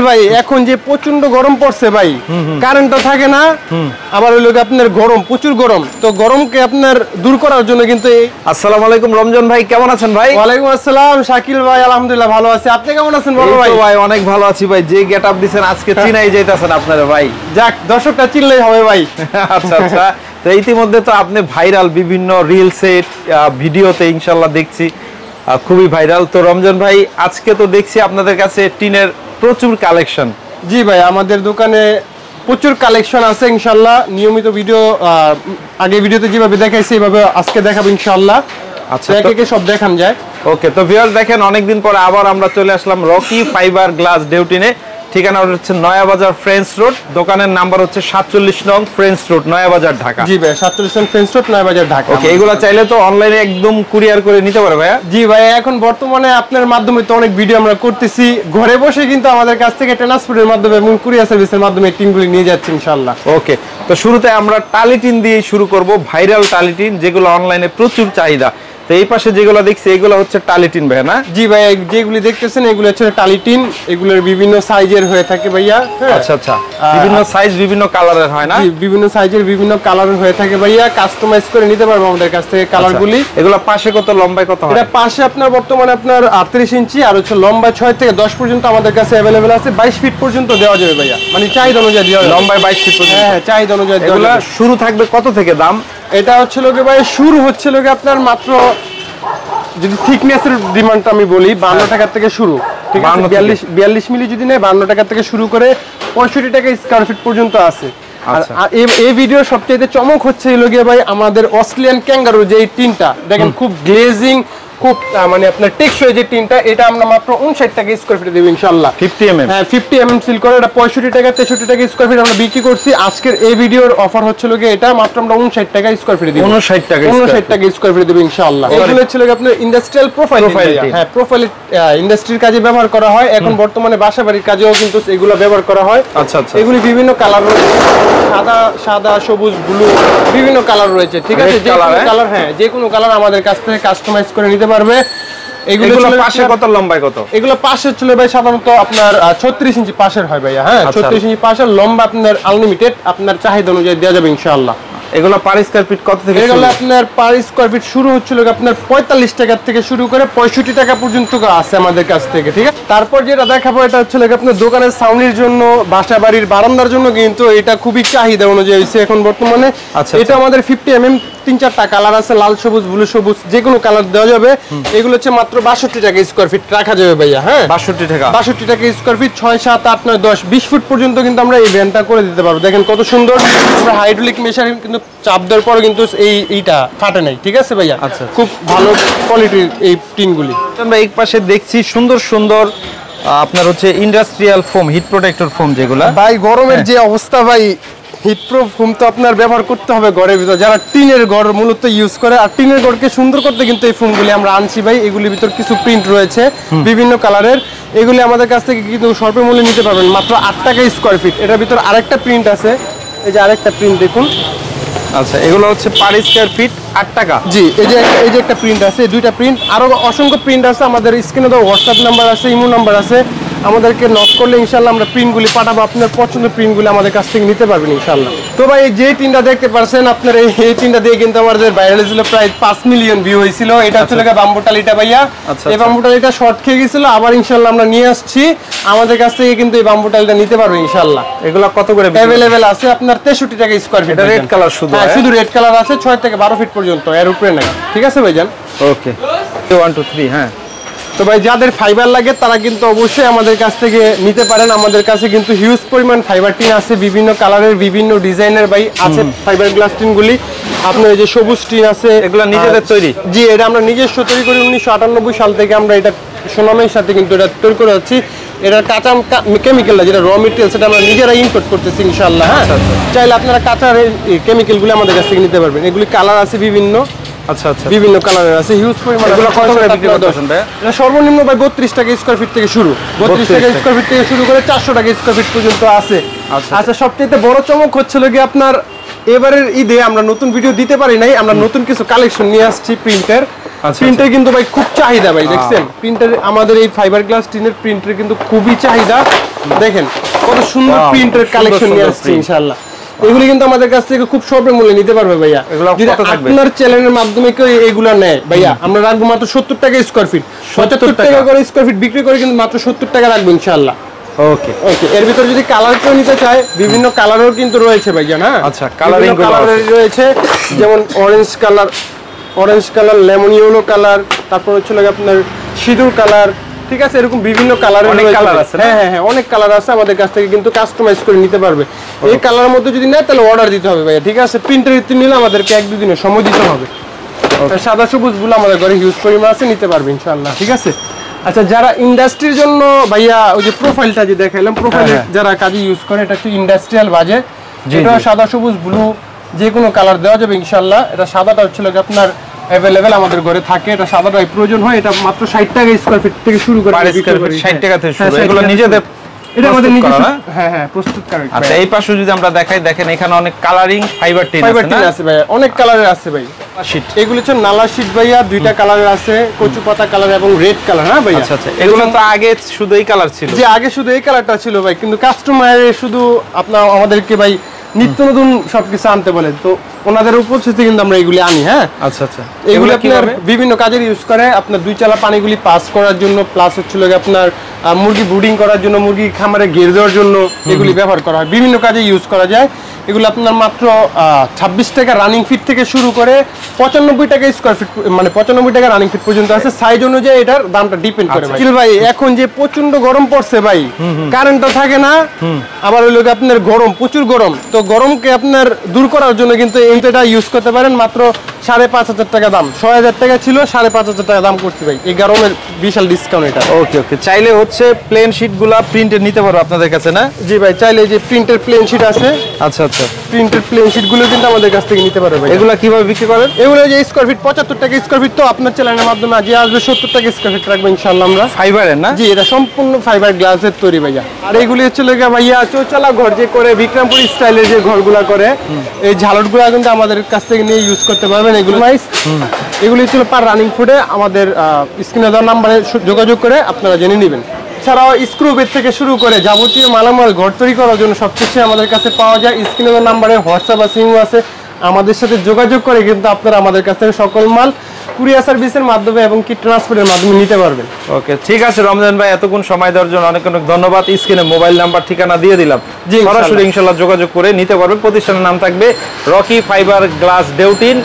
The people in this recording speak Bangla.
ভাই এখন যে প্রচন্ড গরম পড়ছে ভাই, কারেন্টটা থাকে না, আবার হলো আপনার গরম, প্রচুর গরম, তো গরমকে আপনার দূর করার জন্য কিন্তু আসসালামু আলাইকুম রমজান ভাই, কেমন আছেন ভাই? ওয়ালাইকুম আসসালাম শাকিল ভাই, আলহামদুলিল্লাহ ভালো আছি, আপনি কেমন আছেন বড় ভাই? ভাই অনেক ভালো আছি ভাই, যে গেটআপ দিবেন আজকে চিনাই যাইতাছেন আপনারা ভাই। যাক, দর্শকটা চিনলেই হবে ভাই। আচ্ছা আচ্ছা, তো ইতিমধ্যে তো আপনি ভাইরাল বিভিন্ন রিলসে ভিডিওতে ইনশাআল্লাহ দেখছি খুবই ভাইরাল। তো রমজান ভাই আজকে তো দেখছি আপনাদের কাছে টিনের প্রচুর কালেকশন। জি ভাই, আমাদের দোকানে প্রচুর কালেকশন আছে ইনশাআল্লাহ। নিয়মিত ভিডিও আগে ভিডিওতে যেভাবে দেখাইছি এইভাবে আজকে দেখাবো ইনশাআল্লাহ। আচ্ছা, একে সব দেখান যায়। ওকে, তো ভিউয়ার্স দেখেন অনেকদিন পরে আবার আমরা চলে আসলাম রকি ফাইবার গ্লাস ডেউটিনে। ঠিকানা হচ্ছে নয়াবাজার ফ্রেঞ্চ রোড, দোকানের নাম্বার হচ্ছে 47 নং ফ্রেঞ্চ রোড, নয়াবাজার, ঢাকা। জি ভাই, 47 নং ফ্রেঞ্চ রোড, নয়াবাজার, ঢাকা। ওকে, এগুলা চাইলে তো অনলাইনে একদম কুরিয়ার করে নিতে পারে ভাইয়া? জি ভাই, এখন বর্তমানে আপনার মাধ্যমে তো অনেক ভিডিও আমরা করতেছি, ঘরে বসে কিন্তু আমাদের কাছ থেকে ট্রান্সপোর্টের মাধ্যমে এবং কুরিয়ার সার্ভিসের মাধ্যমে টিনগুলি নিয়ে যাচ্ছে ইনশাআল্লাহ। ওকে, তো শুরুতে আমরা টালি টিন দিয়ে শুরু করব, ভাইরাল টালি টিন যেগুলো অনলাইনে প্রচুর চাহিদা। তো এই পাশে যেগুলো দেখছি এগুলো হচ্ছে টালি টিন ভাই, না? জি ভাই, যেগুলি দেখতেছেন এগুলো হচ্ছে টালি টিন, এগুলোর বিভিন্ন সাইজের হয়ে থাকে ভাইয়া। আচ্ছা আচ্ছা, বিভিন্ন সাইজ বিভিন্ন কালারের হয় না? জি, বিভিন্ন সাইজের বিভিন্ন কালারের হয়ে থাকে ভাইয়া, কাস্টমাইজ করে নিতে পারবো আমাদের কাছ থেকে কালারগুলি। এগুলো পাশে কত, লম্বায় কত হয়? এটা পাশে আপনার বর্তমানে আপনার 38 ইঞ্চি, আর হচ্ছে লম্বা 6 থেকে 10 পর্যন্ত আমাদের কাছে अवेलेबल আছে, 22 ফিট পর্যন্ত দেওয়া যাবে ভাইয়া, মানে চাহিদা অনুযায়ী দেওয়া যাবে। লম্বায় 22 ফিট পর্যন্ত? হ্যাঁ, চাহিদা অনুযায়ী দেওয়া যাবে। এগুলো শুরু থাকবে কত থেকে দাম? এটা হচ্ছে লোকে ভাই, শুরু হচ্ছে লোকে আপনার মাত্র, যদি থিকনেসের ডিমান্ডটা আমি বলি, 52 টাকা থেকে শুরু। ঠিক আছে, 42 মিলি যদি নেয় 52 টাকা থেকে শুরু করে 65 টাকা স্কয়ার ফিট পর্যন্ত আছে। আর এই ভিডিও সবচেয়ে চমক হচ্ছে এই লোকে ভাই, আমাদের অস্ট্রেলিয়ান ক্যাঙ্গারু যে টিনটা দেখেন, খুব গ্লেজিং, খুব মানে আপনার টেকসই যে টিনটা, এটা আমরা মাত্র 59 টাকা স্কয়ার ফিটে দেব ইনশাআল্লাহ। 50 mm? হ্যাঁ, 50 mm সিল করে এটা 65 টাকা 63 টাকা স্কয়ার ফিট আমরা বিক্রি করছি। আজকের এই ভিডিওর অফার হচ্ছে লোকে এটা মাত্র আমরা 59 টাকা স্কয়ার ফিটে দেব। 59 টাকা স্কয়ার ফিটে দেব ইনশাআল্লাহ। এগুলো হচ্ছে লোকে আপনার ইন্ডাস্ট্রিয়াল প্রোফাইল। হ্যাঁ, প্রোফাইল ইন্ডাস্ট্রির কাজে ব্যবহার করা হয়, এখন বর্তমানে বাসাবাড়ির কাজেও কিন্তু এগুলো ব্যবহার করা হয়। আচ্ছা আচ্ছা, এগুলি বিভিন্ন কালার রয়েছে, সাদা, সবুজ, ব্লু, বিভিন্ন কালার রয়েছে। ঠিক আছে, যে কোনো কালার, হ্যাঁ যে কোনো কালার আমাদের কাছ থেকে কাস্টমাইজ করে নিতে পারবে। এগুলো পাশে কত, লম্বায় কত? এগুলো পাশে চলে ভাই সাধারণত আপনার 36 ইঞ্চি পাশের হয় ভাইয়া। হ্যাঁ, 36 ইঞ্চি পাশের, লম্বা আপনার আনলিমিটেড, আপনার চাহিদা অনুযায়ী দেওয়া যাবে ইনশাআল্লাহ। এগুলো পার স্কয়ার ফিট কত থেকে? এগুলো আপনার পার স্কয়ার ফিট শুরু হচ্ছিল আপনার 45 টাকা থেকে শুরু করে 65 টাকা পর্যন্ত আছে আমাদের কাছ থেকে। ঠিক আছে, তারপর যেটা দেখাবো এটা হচ্ছে আপনার দোকানের সাউন্ডের জন্য, বাসা বাড়ির বারান্দার জন্য কিন্তু এটা খুবই চাহিদা অনুযায়ী হয়েছে এখন বর্তমানে। এটা আমাদের 50 mm 3-4টা কালার আছে, লাল, সবুজ, ব্লু, সবুজ, যে কোনো কালার দেওয়া যাবে। এগুলো হচ্ছে মাত্র 62 টাকা স্কয়ার ফিট রাখা যাবে ভাইয়া। হ্যাঁ, 62 টাকা স্কয়ার ফিট, 6, 7, 8, 9, 10, 20 ফুট পর্যন্ত কিন্তু আমরা এই ভ্যানটা করে দিতে পারবো। দেখেন কত সুন্দর, আমরা হাইড্রোলিক মেশিন কিন্তু চাপ দেওয়ার পরে কিন্তু এইটা ফাটে নাই। ঠিক আছে ভাইয়া, খুব ভালো কোয়ালিটির এই টিনগুলি। আমরা এই পাশে দেখছি সুন্দর সুন্দর আপনার হচ্ছে industrial foam, hit protector foam, যেগুলো ভাই গরমের যে অবস্থা ভাই, হিট প্রুফ ফোম তো আপনার ব্যবহার করতে হবে ঘরের ভিতর, যারা টিনের ঘর মূলত ইউজ করে। আর টিনের ঘরকে সুন্দর করতে কিন্তু এই ফোমগুলি আমরা আনছি ভাই। এগুলির ভিতর কিছু প্রিন্ট রয়েছে বিভিন্ন কালারের, এগুলি আমাদের কাছ থেকে কিন্তু স্বল্প মূল্যে নিতে পারবেন মাত্র 8 টাকা স্কয়ার ফিট। এটার ভিতর আরেকটা প্রিন্ট আছে, এই যে আরেকটা প্রিন্ট দেখুন। আচ্ছা, এগুলো হচ্ছে পার স্কয়ার ফিট 8 টাকা। জি, এই যে একটা প্রিন্ট আছে, দুইটা প্রিন্ট, আরো অসংখ্য প্রিন্ট আছে। আমাদের স্ক্রিনে তো হোয়াটসঅ্যাপ নাম্বার আছে, ইমো নাম্বার আছে, আমাদেরকে নক করলে ইনশাআল্লাহ আমরা প্রিন্টগুলি পাঠাবো, আপনার পছন্দের প্রিন্টগুলি আমাদের কাছ থেকে নিতে পারবেন ইনশাআল্লাহ। তো ভাই যে টিনটা দেখতে পাচ্ছেন আপনার, এই টিনটা দিয়ে কিন্তু আমাদের ভাইরাল ছিল, প্রায় 5 মিলিয়ন ভিউ হয়েছিল। এটা হচ্ছে বাম্বু টালিটা ভাইয়া। এই বাম্বু টালিটা শর্ট খেয়ে গেছিল, আবার ইনশাআল্লাহ আমরা নিয়ে আসছি, আমাদের কাছ থেকে কিন্তু এই বাম্বু টালিটা নিতে পারবে ইনশাআল্লাহ। এগুলো কত করে अवेलेबल আছে আপনার? 63 টাকা স্কয়ার ফিট। এটা রেড কালার শুধু? হ্যাঁ, শুধু রেড কালার আছে, 6 থেকে 12 ফিট পর্যন্ত, এর উপরে নাই। ঠিক আছে ভাইজান, ওকে, 1 2 3। হ্যাঁ, তো ভাই যাদের ফাইবার লাগে তারা কিন্তু অবশ্যই আমাদের কাছ থেকে নিতে পারেন। আমাদের কাছে কিন্তু হিউজ পরিমাণ ফাইবার টিন আছে, বিভিন্ন কালারের, বিভিন্ন ডিজাইনের ভাই আছে ফাইবার গ্লাস টিনগুলি। আপনার এই যে সবুজ টিন আছে, এগুলো নিজেদের তৈরি? জি, এটা আমরা নিজস্ব তৈরি করি। 1998 সাল থেকে আমরা এটা সুনামের সাথে কিন্তু এটা তৈরি করে যাচ্ছি। এটার কাঁচা কেমিক্যালটা, যেটা র মেটেরিয়াল, সেটা আমরা নিজেরা ইম্পোর্ট করতেছি ইনশাআল্লাহ। হ্যাঁ, চাইলে আপনারা কাঁচা কেমিক্যালগুলো আমাদের কাছ থেকে নিতে পারবেন। এগুলি কালার আছে বিভিন্ন। আচ্ছা আচ্ছা, বিভিন্ন কালারের আছে, হিউজ পরিমাণ। এগুলো কত করে বিক্রি করতেছেন ভাই? এটা সর্বনিম্ন ভাই 32 টাকা স্কয়ার ফিট থেকে শুরু, 32 টাকা স্কয়ার ফিট থেকে শুরু করে 400 টাকা স্কয়ার ফিট পর্যন্ত আছে। আচ্ছা, সবচেয়ে বড় চমক হচ্ছিল কি আপনার, এবারের ঈদে আমরা নতুন ভিডিও দিতে পারি নাই, আমরা নতুন কিছু কালেকশন নিয়ে আসছি প্রিন্টের। প্রিন্টের কিন্তু ভাই খুব চাহিদা ভাই, দেখছেন প্রিন্টের আমাদের এই ফাইবার গ্লাস টিনের প্রিন্টের কিন্তু খুবই চাহিদা। দেখেন কত সুন্দর প্রিন্টের কালেকশন নিয়ে আসছে ইনশাআল্লাহ। এগুলি কিন্তু আমাদের কাছ থেকে খুব স্বল্প মূল্যে নিতে পারবে ভাইয়া। যদি আপনার চ্যানেলের মাধ্যমে কেউ এগুলা নেয় ভাইয়া, আমরা রাখবো মাত্র 70 টাকা স্কয়ার ফিট, 75 টাকা করে স্কয়ার ফিট বিক্রি করে কিন্তু মাত্র 70 টাকা রাখবো ইনশাআল্লাহ। ওকে ওকে, এর ভিতর যদি কালার কেউ নিতে চায় বিভিন্ন কালারও কিন্তু রয়েছে ভাইয়া। না আচ্ছা, কালারিং রয়েছে, যেমন orange colour, lemon yellow colour, তারপর হচ্ছে আপনার সিঁদুর কালার, ঠিক আছে, এরকম বিভিন্ন কালারের অনেক কালার আছে। হ্যাঁ অনেক কালার আছে, আমাদের কাছ থেকে কিন্তু কাস্টমাইজ করে নিতে পারবে। এই কালারের মধ্যে যদি নেয় তাহলে অর্ডার দিতে হবে ভাইয়া, ঠিক আছে। প্রিন্টের নিলে আমাদেরকে 1-2 দিনের সময় দিতে হবে। সাদা সবুজ গুলো আমাদের ঘরে হিউজ পরিমাণ আছে, নিতে পারবে ইনশাআল্লাহ, ঠিক আছে। আচ্ছা, যারা ইন্ডাস্ট্রির জন্য ভাইয়া ওই যে প্রোফাইলটা যে দেখাইলাম, প্রোফাইলে যারা কাজে ইউজ করে, এটা হচ্ছে ইন্ডাস্ট্রিয়াল বাজে, এটা সাদা সবুজ ব্লু যে কোনো কালার দেওয়া যাবে ইনশাআল্লাহ। এটা সাদাটা হচ্ছে আপনার अवेलेबल আমাদের ঘরে থাকে। এটা সাদাটাই প্রয়োজন হয়। এটা মাত্র 60 টাকা স্কয়ার ফিট থেকে শুরু করে 60 টাকা থেকে শুরু। এগুলো নিজেদের এটা আমাদের নিজস্ব প্রস্তুত করা। আচ্ছা, এই পাশে যদি আমরা দেখাই, দেখেন এখানে অনেক কালারিং ফাইবার টিন আছে ভাই, অনেক কালারের আছে ভাই। শীট এগুলো হচ্ছে নালা শীট ভাইয়া, দুইটা কালারের আছে, কচু পাতা কালার এবং রেড কালার। হ্যাঁ ভাই, আচ্ছা আচ্ছা, এগুলো তো আগে শুধু এই কালার ছিল। যে আগে শুধু এই কালারটা ছিল ভাই, কিন্তু কাস্টমারের শুধু আপনার আমাদেরকে ভাই নিত্য নতুন সবকিছু আনতে বলে, তো ওনাদের উপর থেকে কিন্তু আমরা এগুলি আনি। হ্যাঁ আচ্ছা আচ্ছা, এগুলো আপনার বিভিন্ন কাজের ইউজ করে। আপনার 2 চালা পানিগুলি পাস করার জন্য, প্লাস হচ্ছে আপনার মুরগি ব্রুডিং করার জন্য, মুরগি খামারে ঘের দেওয়ার জন্য এগুলি ব্যবহার করা হয়, বিভিন্ন কাজে ইউজ করা যায়। এগুলো আপনার মাত্র 26 টাকা রানিং ফিট থেকে শুরু করে 95 টাকা স্কয়ার ফিট, মানে 95 টাকা রানিং ফিট পর্যন্ত আছে। সাইজ অনুযায়ী এটার দামটা ডিপেন্ড করে ভাই। ভাই এখন যে প্রচন্ড গরম পড়ছে ভাই, কারেন্টটা থাকে না, আবার হলো আপনার গরম, প্রচুর গরম, তো গরমকে আপনার দূর করার জন্য কিন্তু এটা ইউজ করতে পারেন। মাত্র 5,500 টাকা দাম, 6,000 টাকা ছিল, 5,500 টাকা দাম করছি ভাই। এই গরমের বিশাল ডিসকাউন্ট এটা। ওকে ওকে, চাইলে হচ্ছে প্লেন শীটগুলো প্রিন্টেড নিতে পারো আপনাদের কাছে না? জি ভাই, চাইলে যে প্রিন্টের প্লেন শীট আছে। আচ্ছা আচ্ছা, প্রিন্টেড প্লেন শীটগুলো কিন্তু আমাদের কাছ থেকে নিতে পারবে ভাই। এগুলো কিভাবে বিক্রি করেন? এগুলো যে স্কয়ার ফিট 75 টাকা স্কয়ার ফিট, তো আপনার চ্যানেলের মাধ্যমে আজ আসবে 70 টাকা স্কয়ার ফিট রাখবো ইনশাআল্লাহ আমরা। ফাইবারের না? জি, এটা সম্পূর্ণ ফাইবার গ্লাসের তৈরি ভাইয়া। আর এগুলি হচ্ছে ভাইয়া চৌচালা ঘর যে করে, বিক্রমপুর স্টাইলের যে ঘরগুলা করে, এই ঝালটগুলা কিন্তু আমাদের কাছ থেকে নিয়ে ইউজ করতে পারবেন। এগুলো এগুলি ছিল পার রানিং ফুডে। আমাদের স্ক্রিনে দেওয়া নাম্বারে যোগাযোগ করে আপনারা জেনে নেবেন। এছাড়াও স্ক্রু বেড থেকে শুরু করে যাবতীয় মালামাল ঘর তৈরি করার জন্য সবকিছু আমাদের কাছে পাওয়া যায়। স্ক্রিনে দেওয়া নাম্বারে হোয়াটসঅ্যাপ আছে, ইমো আছে, আমাদের সাথে যোগাযোগ করে কিন্তু আপনারা আমাদের কাছ থেকে সকল মাল কুরিয়ার সার্ভিসের মাধ্যমে এবং কি ট্রান্সপোর্টের মাধ্যমে নিতে পারবেন। ওকে, ঠিক আছে রমজান ভাই, এতক্ষণ সময় দেওয়ার জন্য অনেক অনেক ধন্যবাদ। স্ক্রিনে মোবাইল নাম্বার ঠিকানা দিয়ে দিলাম, সরাসরি ইনশাআল্লাহ যোগাযোগ করে নিতে পারবেন। প্রতিষ্ঠানের নাম থাকবে রকি ফাইবার গ্লাস ডেউটিন।